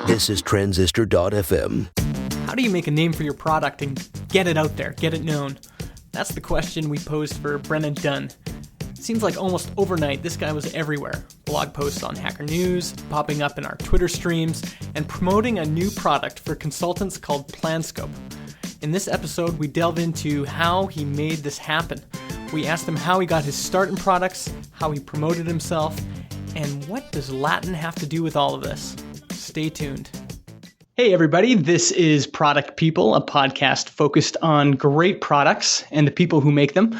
This is Transistor.fm. How do you make a name for your product and get it out there, get it known? That's the question we posed for Brennan Dunn. It seems like almost overnight this guy was everywhere. Blog posts on Hacker News, popping up in our Twitter streams, and promoting a new product for consultants called Planscope. In this episode, we delve into how he made this happen. We asked him how he got his start in products, how he promoted himself, and what does Latin have to do with all of this? Stay tuned. Hey everybody, this is Product People, a podcast focused on great products and the people who make them.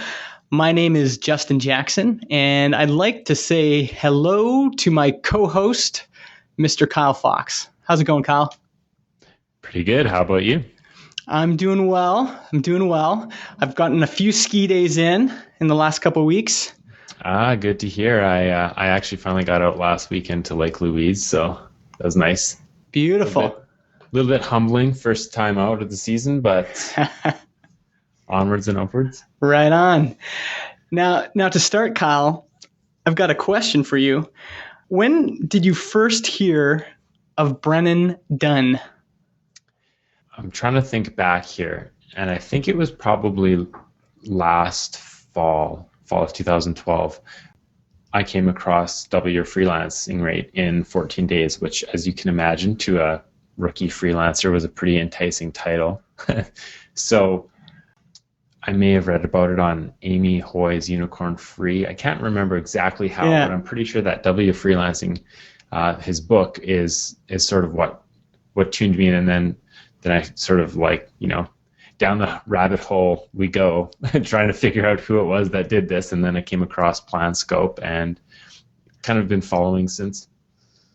My name is Justin Jackson, and I'd like to say hello to my co-host, Mr. Kyle Fox. How's it going, Kyle? Pretty good. How about you? I'm doing well. I've gotten a few ski days in the last couple of weeks. Good to hear. I actually finally got out last weekend to Lake Louise, so that was nice. Beautiful. A little bit humbling, first time out of the season, but onwards and upwards. Right on. Now to start, Kyle, I've got a question for you. When did you first hear of Brennan Dunn? I'm trying to think back here, and I think it was probably last fall of 2012. I came across Double Your Freelancing Rate in 14 days, which, as you can imagine, to a rookie freelancer was a pretty enticing title. So I may have read about it on Amy Hoy's Unicorn Free. I can't remember exactly how, but I'm pretty sure that W Freelancing, his book, is sort of what tuned me in, and then I sort of down the rabbit hole we go, trying to figure out who it was that did this, and then I came across Planscope and kind of been following since.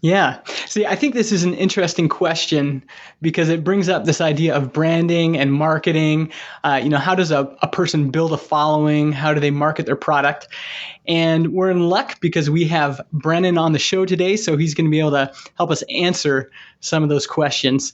Yeah. See, I think this is an interesting question because it brings up this idea of branding and marketing. How does a person build a following? How do they market their product? And we're in luck because we have Brennan on the show today, so he's going to be able to help us answer some of those questions.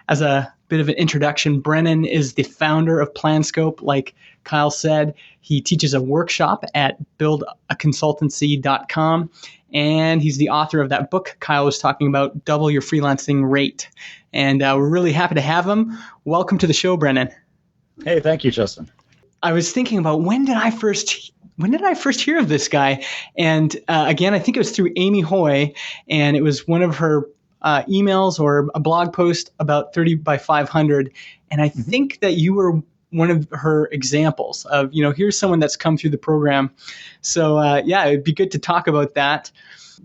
As a bit of an introduction, Brennan is the founder of Planscope. Like Kyle said, he teaches a workshop at buildaconsultancy.com. And he's the author of that book Kyle was talking about, Double Your Freelancing Rate. And we're really happy to have him. Welcome to the show, Brennan. Hey, thank you, Justin. I was thinking about when did I first hear of this guy? And again, I think it was through Amy Hoy, and it was one of her emails or a blog post about 30 by 500. And I think that you were one of her examples of, here's someone that's come through the program. So it'd be good to talk about that.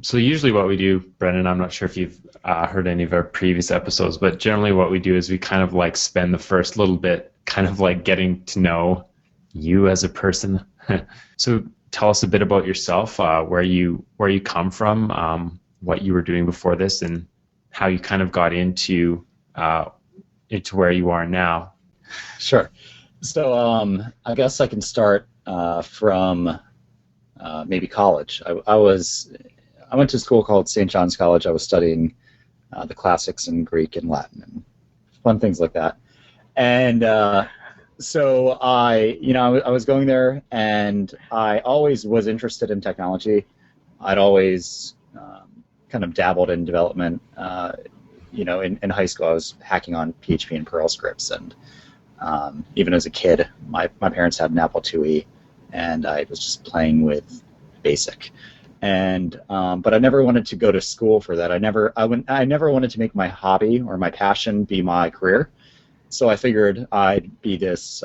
So usually what we do, Brennan, I'm not sure if you've heard any of our previous episodes, but generally what we do is we kind of spend the first little bit kind of getting to know you as a person. So tell us a bit about yourself, where you come from, what you were doing before this, and how you kind of got into where you are now. Sure. So I guess I can start from maybe college. I went to a school called St. John's College. I was studying the classics in Greek and Latin and fun things like that. And so I was going there, and I always was interested in technology. I'd always kind of dabbled in development. In high school, I was hacking on PHP and Perl scripts, and even as a kid, my parents had an Apple IIe, and I was just playing with BASIC. And but I never wanted to go to school for that. I never wanted to make my hobby or my passion be my career. So I figured I'd be this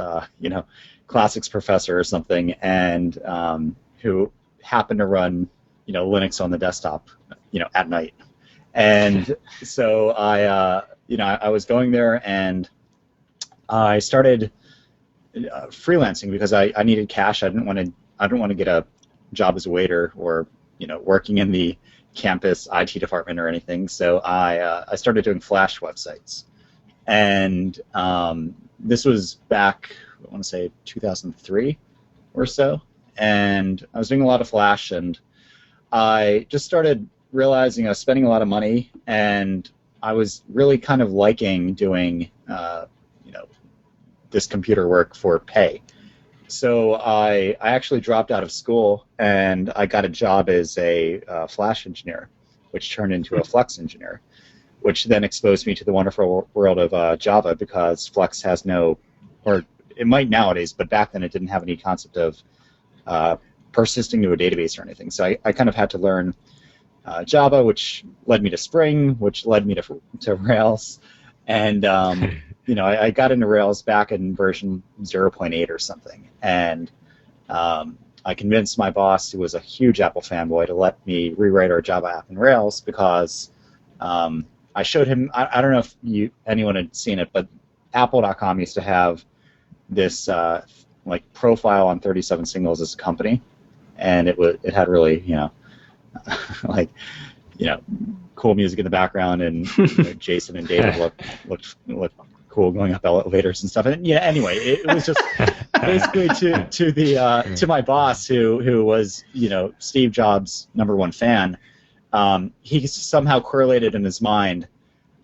classics professor or something, and who happened to run Linux on the desktop at night. And so I was going there, and I started freelancing because I needed cash. I didn't want to get a job as a waiter or working in the campus IT department or anything. So I started doing Flash websites, and this was back, I want to say 2003 or so. And I was doing a lot of Flash, and I just started realizing I was spending a lot of money, and I was really kind of liking doing this computer work for pay. So I actually dropped out of school, and I got a job as a Flash engineer, which turned into a Flex engineer. which then exposed me to the wonderful world of Java, because Flex has no, or it might nowadays, but back then it didn't have any concept of persisting to a database or anything. So I kind of had to learn Java, which led me to Spring, which led me to Rails. And, I got into Rails back in version 0.8 or something. And I convinced my boss, who was a huge Apple fanboy, to let me rewrite our Java app in Rails, because I showed him, I don't know if anyone had seen it, but Apple.com used to have this profile on 37 Singles as a company, and it had really, cool music in the background, and Jason and David looked cool going up elevators and stuff. And anyway, it was just basically to my boss, who was Steve Jobs' #1 fan. He somehow correlated in his mind,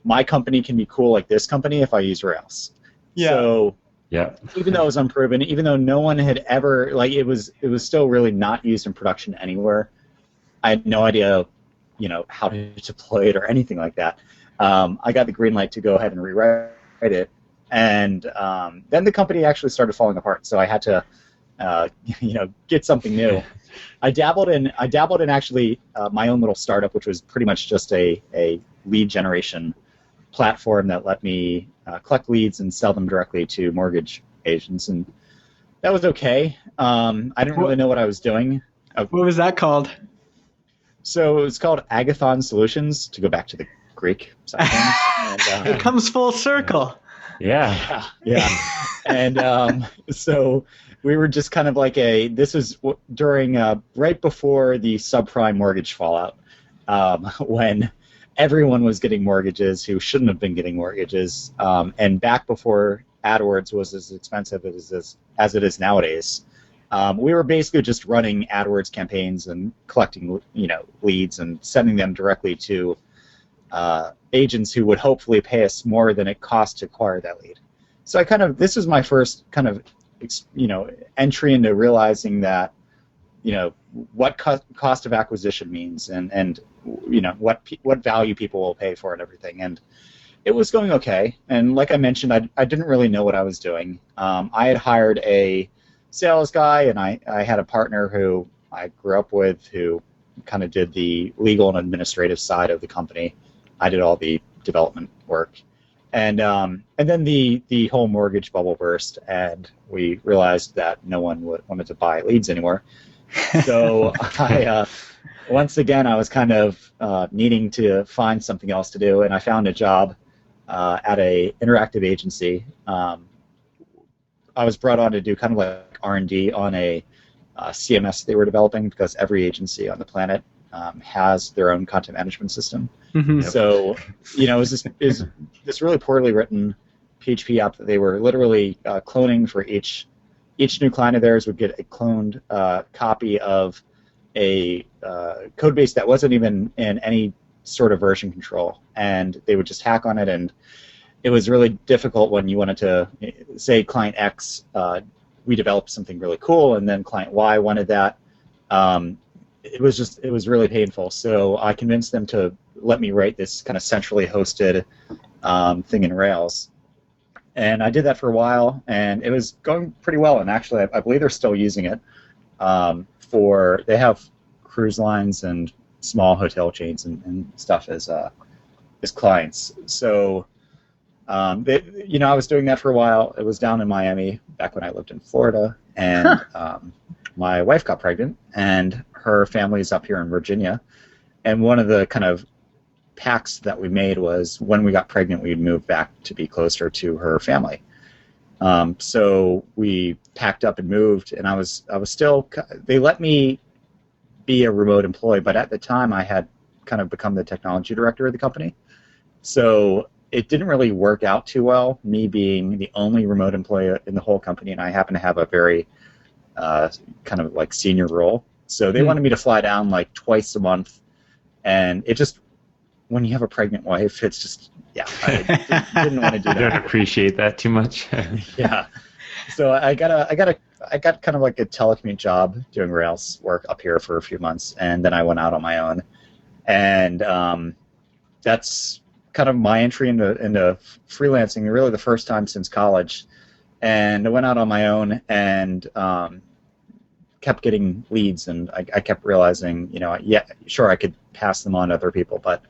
my company can be cool like this company if I use Rails. Yeah. So Yeah. even though it was unproven, even though no one had ever, it was still really not used in production anywhere, I had no idea, how to deploy it or anything like that. I got the green light to go ahead and rewrite it, and then the company actually started falling apart. So I had to, get something new. I dabbled in actually my own little startup, which was pretty much just a lead generation platform that let me collect leads and sell them directly to mortgage agents, and that was okay. I didn't really know what I was doing. What was that called? So it was called Agathon Solutions, to go back to the Greek side of things. And, It comes full circle. Yeah. yeah. And so we were just kind of this was during, right before the subprime mortgage fallout, when everyone was getting mortgages who shouldn't have been getting mortgages, and back before AdWords was as expensive as it is nowadays. We were basically just running AdWords campaigns and collecting, leads and sending them directly to agents who would hopefully pay us more than it cost to acquire that lead. So this was my first kind of, entry into realizing that, what cost of acquisition means, and what value people will pay for it and everything. And it was going okay. And like I mentioned, I didn't really know what I was doing. I had hired a sales guy, and I had a partner who I grew up with, who kind of did the legal and administrative side of the company. I did all the development work. And then the whole mortgage bubble burst, and we realized that no one wanted to buy leads anymore. So once again, I was kind of needing to find something else to do, and I found a job at a interactive agency. I was brought on to do kind of like R&D on a CMS they were developing, because every agency on the planet has their own content management system. Mm-hmm. So, it was this really poorly written PHP app that they were literally cloning for each new client of theirs would get a cloned copy of a code base that wasn't even in any sort of version control, and they would just hack on it. And it was really difficult when you wanted to say client X, we developed something really cool, and then client Y wanted that. It was really painful. So I convinced them to let me write this kind of centrally hosted thing in Rails. And I did that for a while, and it was going pretty well. And actually, I believe they're still using it they have cruise lines and small hotel chains and stuff as clients. So, I was doing that for a while. It was down in Miami back when I lived in Florida, and my wife got pregnant, and her family's up here in Virginia. And one of the kind of pacts that we made was when we got pregnant, we'd move back to be closer to her family. So we packed up and moved, and I was still. They let me be a remote employee, but at the time I had kind of become the technology director of the company. So it didn't really work out too well, me being the only remote employee in the whole company, and I happen to have a very kind of like senior role. So they wanted me to fly down like twice a month, and it just, when you have a pregnant wife, it's just, I didn't want to do that. I don't appreciate that too much. Yeah. So I got kind of like a telecommute job doing Rails work up here for a few months, and then I went out on my own, and that's kind of my entry into freelancing, really the first time since college. And I went out on my own and kept getting leads, and I kept realizing, yeah, sure, I could pass them on to other people, but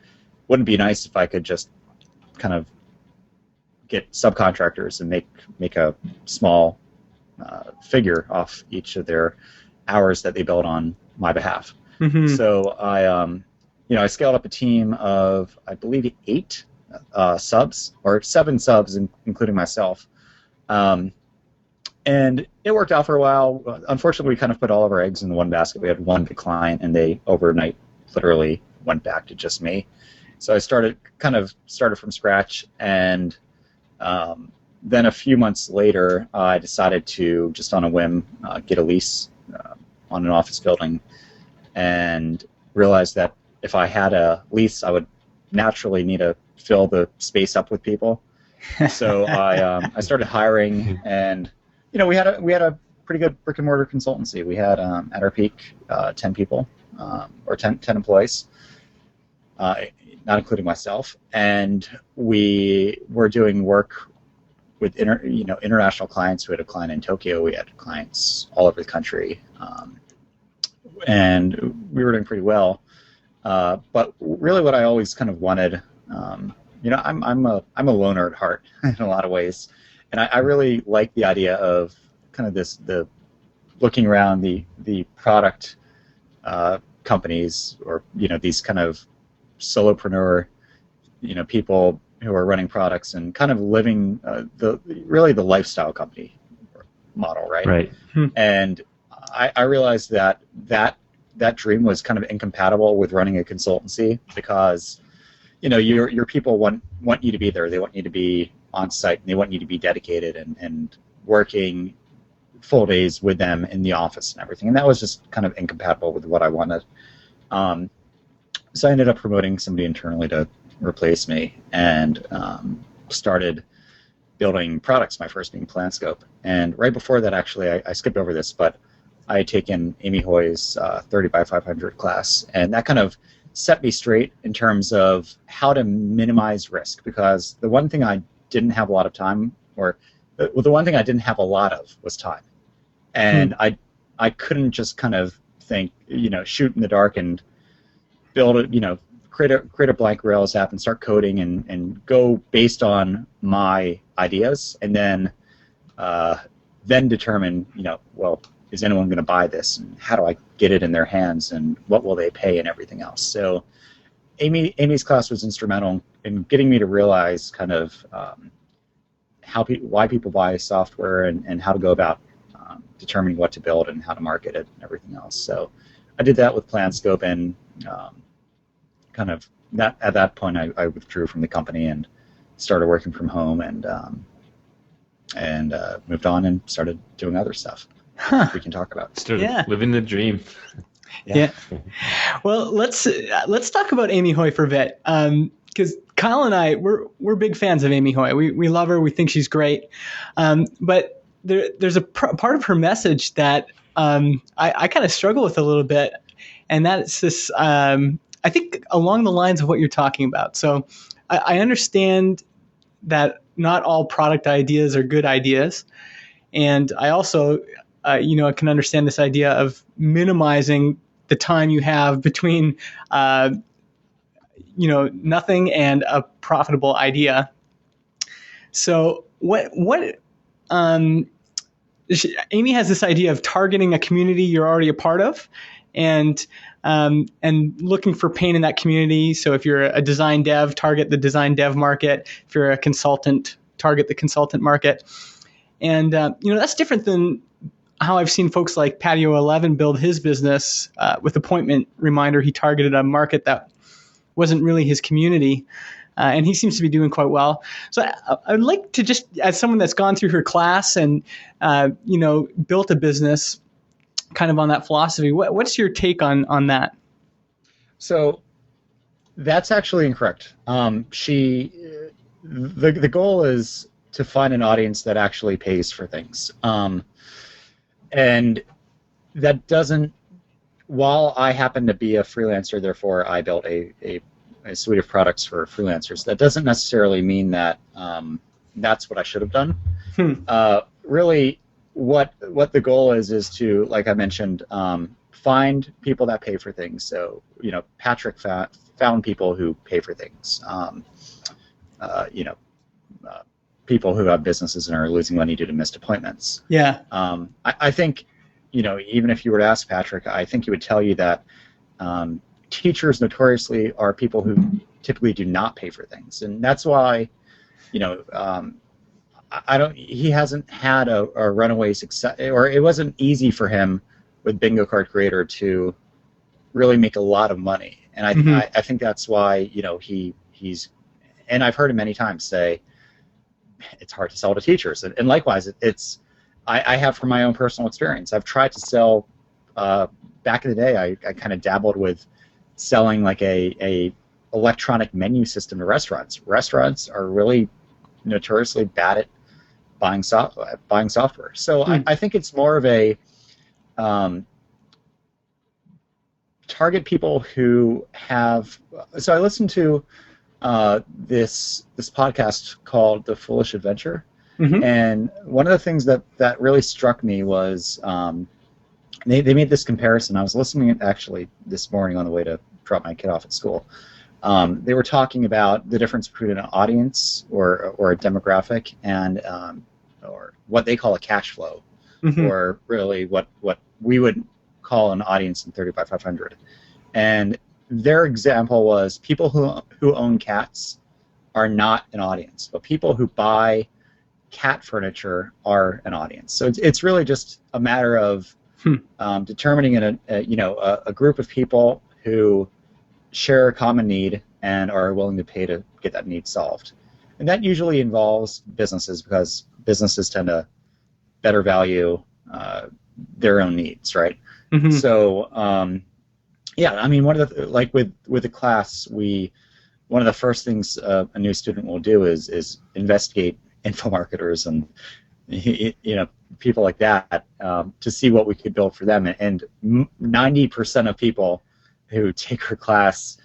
wouldn't it be nice if I could just kind of get subcontractors and make a small figure off each of their hours that they build on my behalf. Mm-hmm. So I scaled up a team of, I believe, 8 subs, or 7 subs, including myself. And it worked out for a while. Unfortunately, we kind of put all of our eggs in one basket. We had one big client, and they overnight literally went back to just me. So I started from scratch, and then a few months later, I decided to, just on a whim, get a lease on an office building, and realized that if I had a lease, I would naturally need to fill the space up with people. So I started hiring, and we had a pretty good brick and mortar consultancy. We had at our peak 10 people, or 10 employees, not including myself, and we were doing work with international clients. We had a client in Tokyo. We had clients all over the country, and we were doing pretty well. But really, what I always kind of wanted, I'm a loner at heart in a lot of ways, and I really like the idea of kind of the looking around the product companies, or these kind of solopreneur people who are running products and kind of living the lifestyle company model, right? Right. And I realized that dream was kind of incompatible with running a consultancy, because your people want you to be there. They want you to be on site, and they want you to be dedicated and working full days with them in the office and everything. And that was just kind of incompatible with what I wanted. So I ended up promoting somebody internally to replace me, and started building products, my first being Planscope. And right before that, actually, I skipped over this, but I had taken Amy Hoy's 30 by 500 class, and that kind of set me straight in terms of how to minimize risk, because the one thing I didn't have a lot of time, the one thing I didn't have a lot of was time. And I couldn't just kind of think, shoot in the dark and build it, create a blank Rails app and start coding and go based on my ideas, and then determine, well, is anyone going to buy this, and how do I get it in their hands, and what will they pay, and everything else. So Amy's class was instrumental in getting me to realize kind of why people buy software, and how to go about determining what to build and how to market it and everything else. So I did that with Planscope, and kind of at that point I withdrew from the company and started working from home, and moved on and started doing other stuff. We can talk about. Started living the dream. Yeah. Well, let's talk about Amy Hoy for a bit, because Kyle and I, we're big fans of Amy Hoy. We love her. We think she's great. But there's a part of her message that I kind of struggle with a little bit, and that's this. I think along the lines of what you're talking about. So I understand that not all product ideas are good ideas, and I also I can understand this idea of minimizing the time you have between nothing and a profitable idea. So Amy has this idea of targeting a community you're already a part of, and looking for pain in that community. So if you're a design dev, target the design dev market. If you're a consultant, target the consultant market. And that's different than how I've seen folks like EP11 build his business with Appointment Reminder. He targeted a market that wasn't really his community, and he seems to be doing quite well. So I'd like to just, as someone that's gone through her class and built a business kind of on that philosophy, what's your take on that? So that's actually incorrect. The goal is to find an audience that actually pays for things. And that doesn't, while I happen to be a freelancer, therefore I built a a suite of products for freelancers. That doesn't necessarily mean that that's what I should have done. Really, what the goal is to, like I mentioned, find people that pay for things. So, Patrick found people who pay for things. People who have businesses and are losing money due to missed appointments. Yeah. I think, even if you were to ask Patrick, I think he would tell you that teachers notoriously are people who typically do not pay for things, and that's why, he hasn't had a runaway success, or it wasn't easy for him with Bingo Card Creator to really make a lot of money, and I think that's why he's, and I've heard him many times say it's hard to sell to teachers, and likewise I have from my own personal experience. I've tried to sell back in the day. I kind of dabbled with selling like a electronic menu system to restaurants. Restaurants are really notoriously bad at buying software. So I think it's more of a target people who have. So I listened to this podcast called The Foolish Adventure, and one of the things that really struck me was they made this comparison. I was listening actually this morning on the way to drop my kid off at school. They were talking about the difference between an audience or a demographic and or what they call a cash flow, or really what we would call an audience in 30 by 500. And their example was people who own cats are not an audience, but people who buy cat furniture are an audience. So it's really just a matter of determining a group of people who share a common need and are willing to pay to get that need solved. And that usually involves businesses, because businesses tend to better value their own needs, right? So yeah, I mean, one of the, like with the class, one of the first things a new student will do is investigate info marketers and people like that to see what we could build for them. And 90% of people who take her class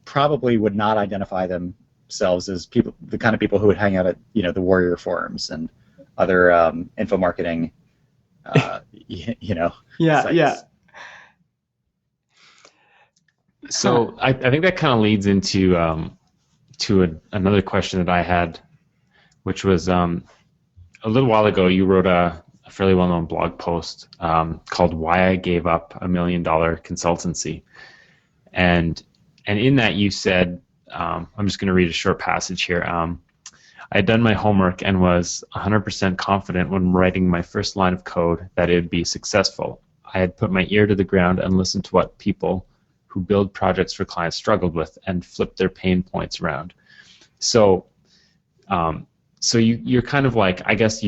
probably would not identify themselves as the kind of people who would hang out at the Warrior forums and other info marketing yeah sites. yeah. So I think that kind of leads into another question that I had, which was a little while ago you wrote a fairly well-known blog post called "Why I Gave Up $1 Million Consultancy," and in that you said, I'm just going to read a short passage here. I had done my homework and was 100% confident when writing my first line of code that it would be successful. I had put my ear to the ground and listened to what people who build projects for clients struggled with and flipped their pain points around. So you're kind of like, I guess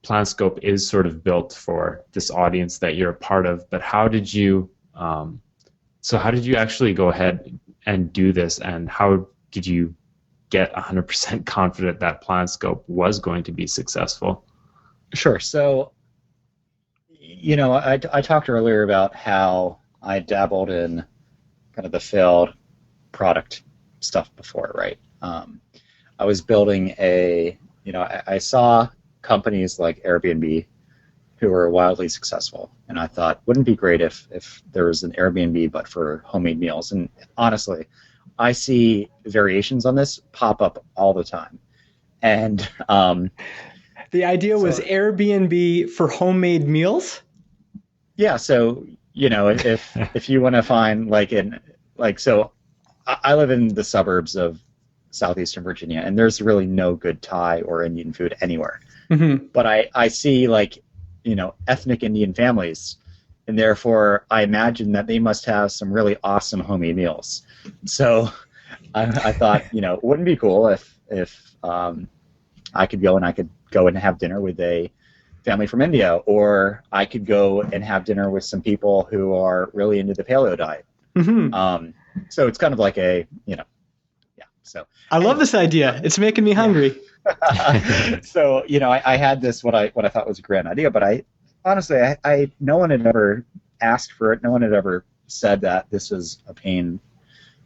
Planscope is sort of built for this audience that you're a part of, but how did you actually go ahead and do this, and how did you get 100% confident that Planscope was going to be successful? Sure. So, I talked earlier about how I dabbled in kind of the failed product stuff before, right? I was building I saw companies like Airbnb who were wildly successful, and I thought, wouldn't it be great if there was an Airbnb but for homemade meals? And honestly, I see variations on this pop up all the time. And the idea was Airbnb for homemade meals? Yeah, so if you want to find so I live in the suburbs of southeastern Virginia, and there's really no good Thai or Indian food anywhere. But I see ethnic Indian families, and therefore I imagine that they must have some really awesome homemade meals. So I thought, wouldn't it be cool if I could go and have dinner with a family from India, or I could go and have dinner with some people who are really into the paleo diet. So it's kind of like So I love this idea. It's making me hungry. So I had this what I thought was a grand idea, but honestly no one had ever asked for it. No one had ever said that this was a pain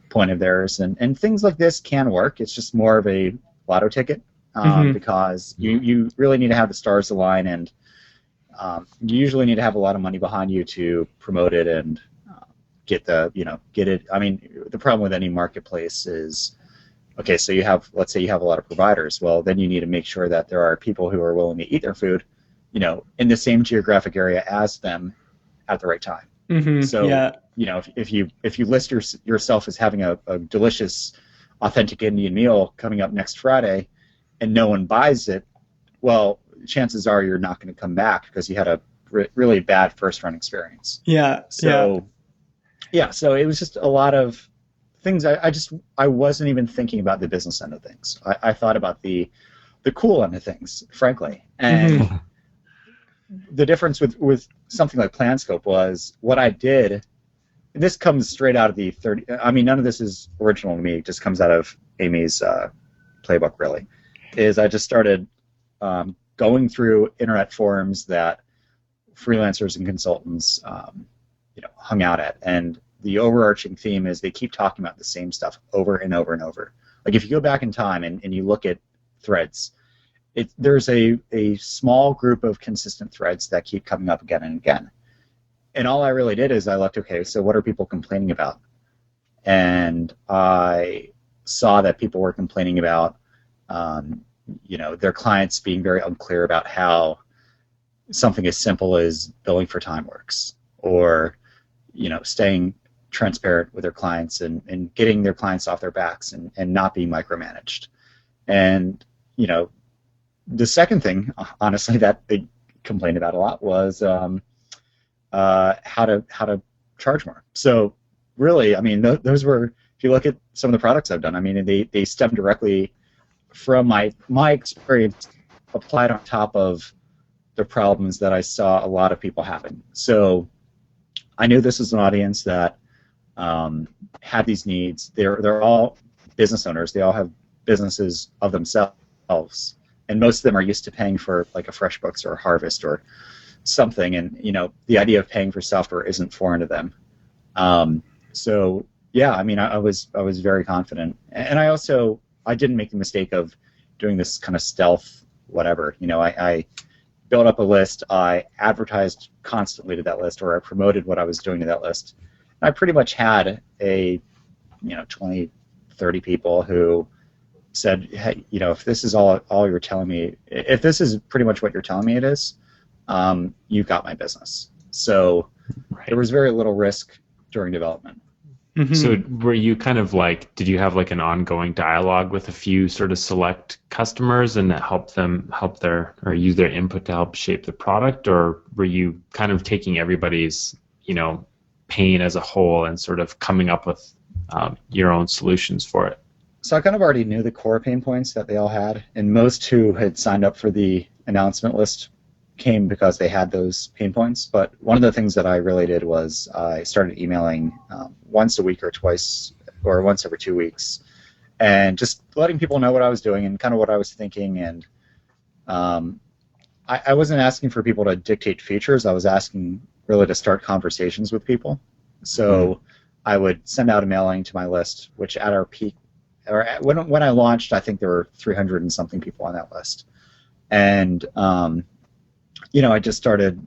point of theirs, and things like this can work. It's just more of a lotto ticket because you really need to have the stars align, and you usually need to have a lot of money behind you to promote it and get it. I mean, the problem with any marketplace is, okay, so let's say you have a lot of providers. Well, then you need to make sure that there are people who are willing to eat their food, in the same geographic area as them at the right time. So, if you list yourself as having a delicious, authentic Indian meal coming up next Friday, and no one buys it, well, chances are you're not going to come back because you had a really bad first run experience. So it was just a lot of things. I wasn't even thinking about the business end of things. I thought about the cool end of things, frankly. And the difference with something like Planscope was what I did. And this comes straight out of the 30. I mean, none of this is original to me. It just comes out of Amy's playbook, really. Is I just started going through internet forums that freelancers and consultants, hung out at, and the overarching theme is they keep talking about the same stuff over and over and over. Like if you go back in time and you look at threads, there's a small group of consistent threads that keep coming up again and again. And all I really did is I looked, okay, so what are people complaining about? And I saw that people were complaining about, their clients being very unclear about how something as simple as billing for time works, or, staying transparent with their clients and getting their clients off their backs and not being micromanaged. And, the second thing, honestly, that they complained about a lot was how to charge more. So really, I mean, those were, if you look at some of the products I've done, I mean, they stem directly from my experience applied on top of the problems that I saw a lot of people having. So I knew this was an audience that had these needs. They're all business owners. They all have businesses of themselves, and most of them are used to paying for like a FreshBooks or a Harvest or something. And the idea of paying for software isn't foreign to them. So yeah, I mean, I was very confident, and I didn't make the mistake of doing this kind of stealth whatever. I built up a list. I advertised constantly to that list, or I promoted what I was doing to that list. And I pretty much had 20, 30 people who said, hey, if this is all you're telling me, if this is pretty much what you're telling me it is, you've got my business. So there was very little risk during development. Mm-hmm. So were you kind of like, did you have like an ongoing dialogue with a few sort of select customers and that help use their input to help shape the product? Or were you kind of taking everybody's, pain as a whole and sort of coming up with your own solutions for it? So I kind of already knew the core pain points that they all had, and most who had signed up for the announcement list came because they had those pain points. But one of the things that I really did was I started emailing once a week or twice, or once every 2 weeks, and just letting people know what I was doing and kind of what I was thinking. And I wasn't asking for people to dictate features. I was asking really to start conversations with people. So I would send out a mailing to my list, which at our peak, or when I launched, I think there were 300 and something people on that list. And I just started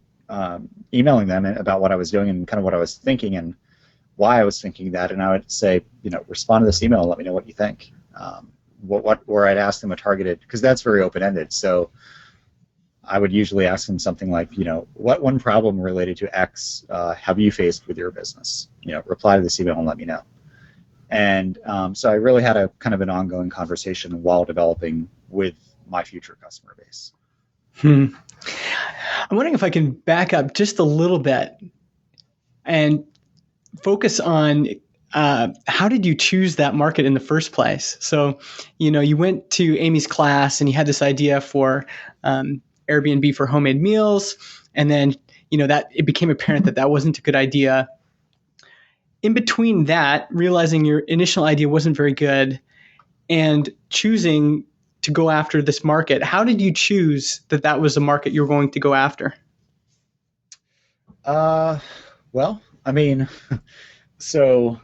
emailing them about what I was doing and kind of what I was thinking and why I was thinking that. And I would say, respond to this email and let me know what you think. Or I'd ask them a targeted, because that's very open-ended. So I would usually ask them something like, what one problem related to X have you faced with your business? Reply to this email and let me know. And so I really had a kind of an ongoing conversation while developing with my future customer base. I'm wondering if I can back up just a little bit and focus on how did you choose that market in the first place? So, you went to Amy's class and you had this idea for Airbnb for homemade meals, and then, that it became apparent that wasn't a good idea. In between that, realizing your initial idea wasn't very good and choosing to go after this market, how did you choose that was a market you were going to go after? Well, I mean, so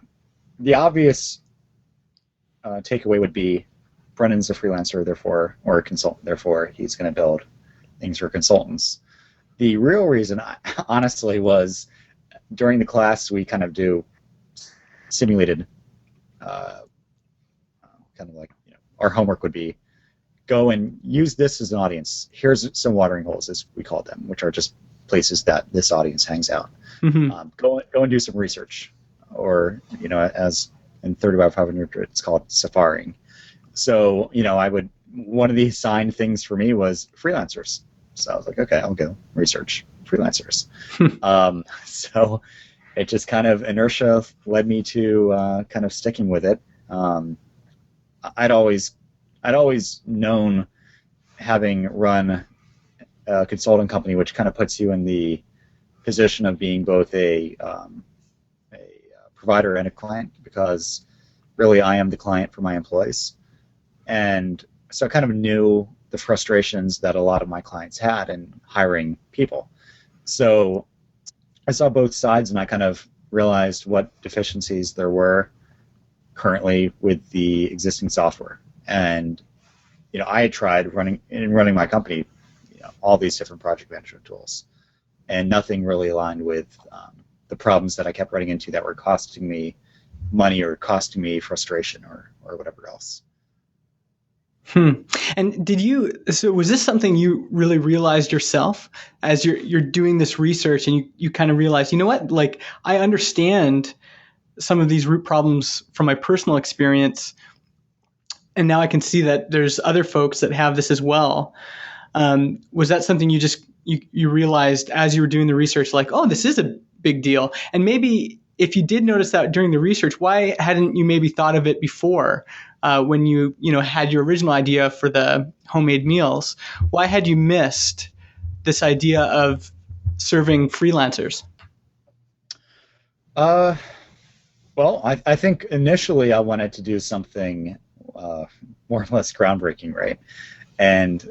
the obvious takeaway would be Brennan's a freelancer, therefore, or a consultant, therefore he's going to build things for consultants. The real reason, honestly, was during the class we kind of do simulated, kind of like, our homework would be go and use this as an audience. Here's some watering holes, as we call them, which are just places that this audience hangs out. Mm-hmm. Go and do some research, or as in 30 by 500, it's called safaring. So one of the assigned things for me was freelancers. So I was like, okay, I'll go research freelancers. So it just kind of inertia led me to kind of sticking with it. I'd always known, having run a consulting company, which kind of puts you in the position of being both a provider and a client, because really I am the client for my employees. And so I kind of knew the frustrations that a lot of my clients had in hiring people. So I saw both sides, and I kind of realized what deficiencies there were currently with the existing software. And I had tried running my company, all these different project management tools, and nothing really aligned with the problems that I kept running into that were costing me money or costing me frustration or whatever else. And so was this something you really realized yourself as you're doing this research, and you kind of realize, what, like, I understand some of these root problems from my personal experience, and now I can see that there's other folks that have this as well. Was that something you realized as you were doing the research, like, oh, this is a big deal? And maybe if you did notice that during the research, why hadn't you maybe thought of it before, when you had your original idea for the homemade meals? Why had you missed this idea of serving freelancers? Well, I think initially I wanted to do something more or less groundbreaking, right? And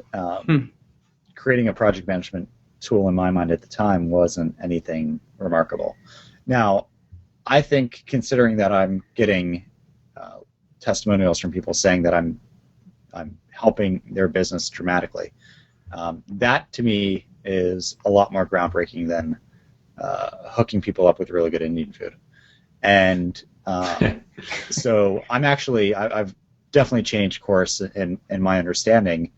creating a project management tool in my mind at the time wasn't anything remarkable. Now, I think, considering that I'm getting testimonials from people saying that I'm helping their business dramatically, that to me is a lot more groundbreaking than hooking people up with really good Indian food. And so I've definitely changed course in my understanding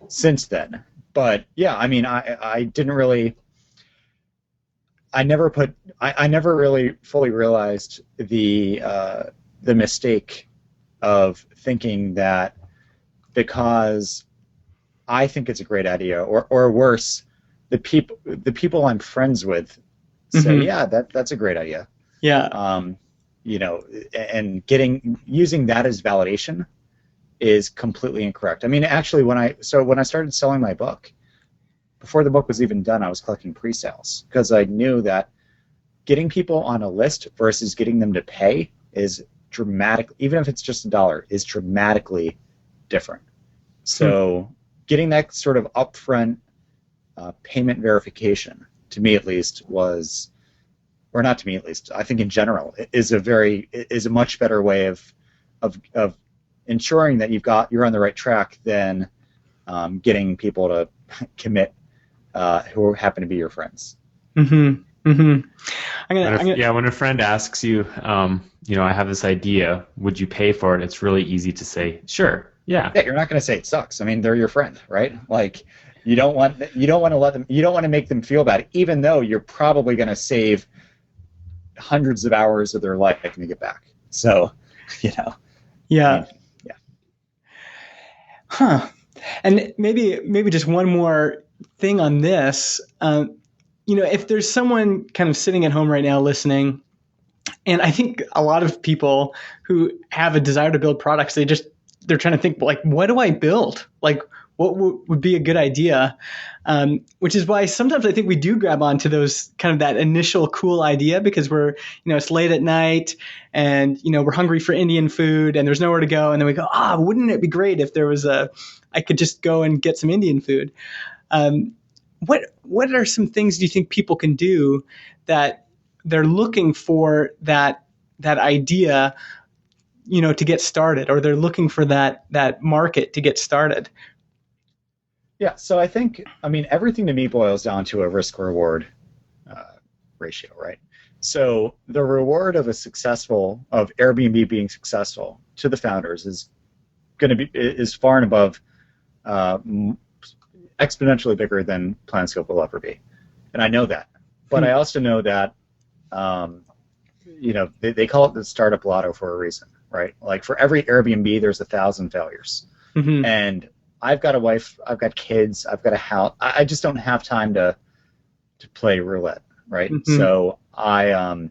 since then. But yeah, I mean, I didn't really, I never really fully realized the mistake of thinking that because I think it's a great idea, or worse, the people I'm friends with say, yeah, that's a great idea. Yeah. And using that as validation is completely incorrect. I mean, actually, when I started selling my book, before the book was even done, I was collecting pre-sales, because I knew that getting people on a list versus getting them to pay is dramatic, even if it's just $1, is dramatically different. So getting that sort of upfront payment verification, to me at least, was, or not to me at least, I think in general, is a much better way of ensuring that you're on the right track than getting people to commit who happen to be your friends. Mm-hmm. Mm-hmm. When a friend asks you, I have this idea, would you pay for it? It's really easy to say, sure, yeah. Yeah, you're not going to say it sucks. I mean, they're your friend, right? Like, you don't want to make them feel bad, even though you're probably going to save hundreds of hours of their life when you get back. So, Yeah. Yeah. Huh. And maybe just one more thing on this. If there's someone kind of sitting at home right now listening, and I think a lot of people who have a desire to build products, they're trying to think, like, what do I build? Like, what would be a good idea? Which is why sometimes I think we do grab onto those kind of that initial cool idea, because we're, it's late at night and, we're hungry for Indian food and there's nowhere to go. And then we go, wouldn't it be great if there was I could just go and get some Indian food. What are some things do you think people can do that they're looking for that idea, to get started, or they're looking for that market to get started? Yeah, so I mean, everything to me boils down to a risk-reward ratio, right? So the reward of Airbnb being successful to the founders is far and above, exponentially bigger than Planscope will ever be, and I know that. But I also know that, they call it the startup lotto for a reason, right? Like for every Airbnb, there's 1,000 failures, and I've got a wife, I've got kids, I've got a house. I just don't have time to play roulette, right? So I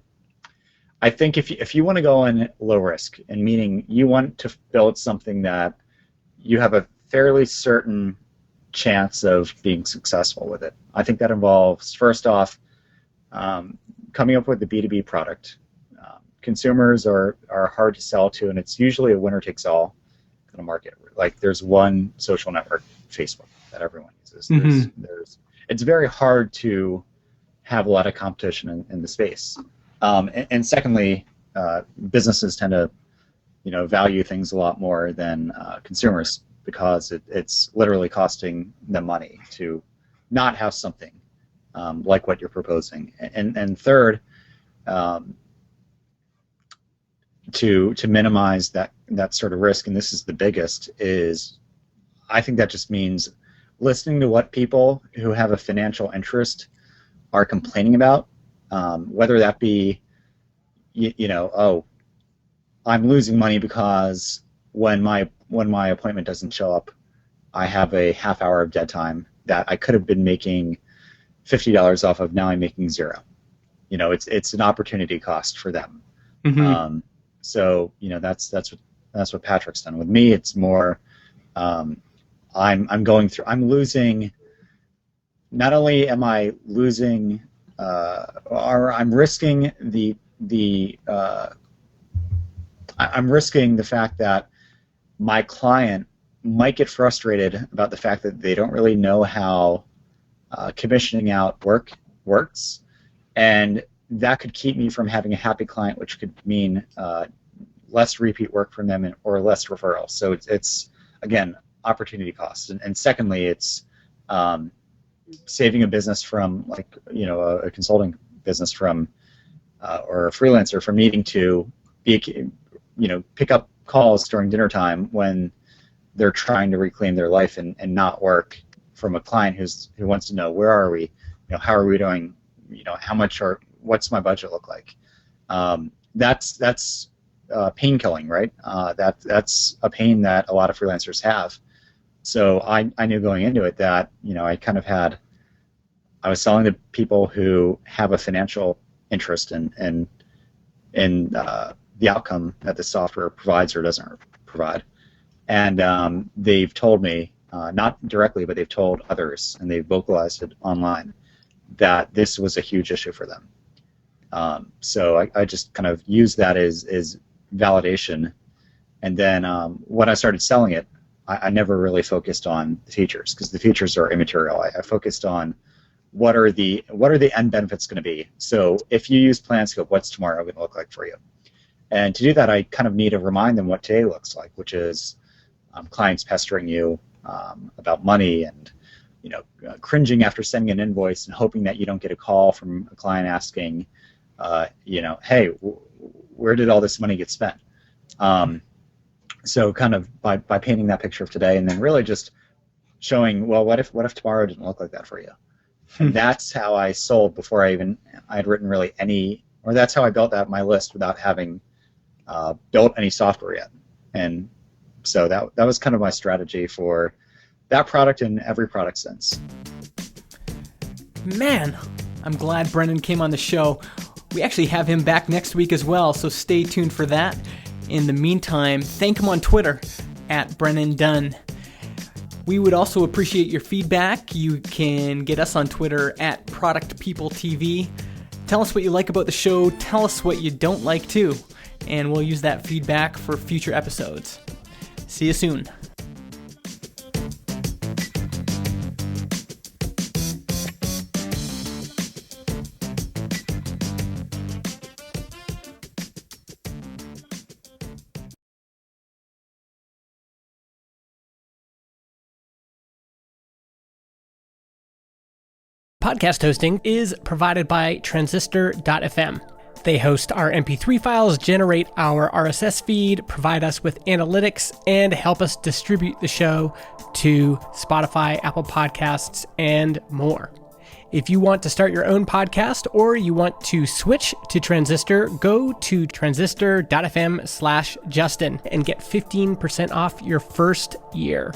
think if you want to go in low risk, and meaning you want to build something that you have a fairly certain chance of being successful with it, I think that involves, first off, coming up with the B2B product. Consumers are hard to sell to, and it's usually a winner takes all kind of market. Like there's one social network, Facebook, that everyone uses. It's very hard to have a lot of competition in the space. And secondly, businesses tend to, value things a lot more than consumers, because it's literally costing them money to not have something like what you're proposing. And third, to minimize that sort of risk, and this is the biggest, is I think that just means listening to what people who have a financial interest are complaining about, whether that be, oh, I'm losing money because when my appointment doesn't show up, I have a half hour of dead time that I could have been making $50 off of. Now I'm making $0. It's an opportunity cost for them. So that's what Patrick's done. With me, it's more I'm losing. Not only am I losing, or I'm risking I'm risking the fact that my client might get frustrated about the fact that they don't really know how commissioning out work works, and that could keep me from having a happy client, which could mean less repeat work from them or less referrals. So it's again, opportunity costs, and secondly, it's saving a business from, like, a consulting business from or a freelancer from needing to pick up calls during dinner time when they're trying to reclaim their life and not work, from a client who wants to know, where are we, how are we doing, how much, or what's my budget look like. That's pain killing, right? That's a pain that a lot of freelancers have. So I knew going into it that I was selling to people who have a financial interest in the outcome that the software provides or doesn't provide, and they've told me, not directly, but they've told others, and they've vocalized it online, that this was a huge issue for them. So I just kind of used that as validation, and then when I started selling it, I never really focused on the features, because the features are immaterial. I focused on what are the end benefits going to be. So if you use Planscope, what's tomorrow going to look like for you? And to do that, I kind of need to remind them what today looks like, which is clients pestering you about money, and cringing after sending an invoice and hoping that you don't get a call from a client asking, hey, where did all this money get spent? So kind of by painting that picture of today, and then really just showing, well, what if tomorrow didn't look like that for you? And that's how I sold before I had written really any, or that's how I built out my list without having built any software yet. And so that was kind of my strategy for that product and every product since. Man, I'm glad Brennan came on the show. We actually have him back next week as well, so stay tuned for that. In the meantime, thank him on Twitter @Brennan Dunn. We would also appreciate your feedback. You can get us on Twitter @ProductPeopleTV. Tell us what you like about the show. Tell us what you don't like too. And we'll use that feedback for future episodes. See you soon. Podcast hosting is provided by Transistor.fm. They host our MP3 files, generate our RSS feed, provide us with analytics, and help us distribute the show to Spotify, Apple Podcasts, and more. If you want to start your own podcast or you want to switch to Transistor, go to transistor.fm/Justin and get 15% off your first year.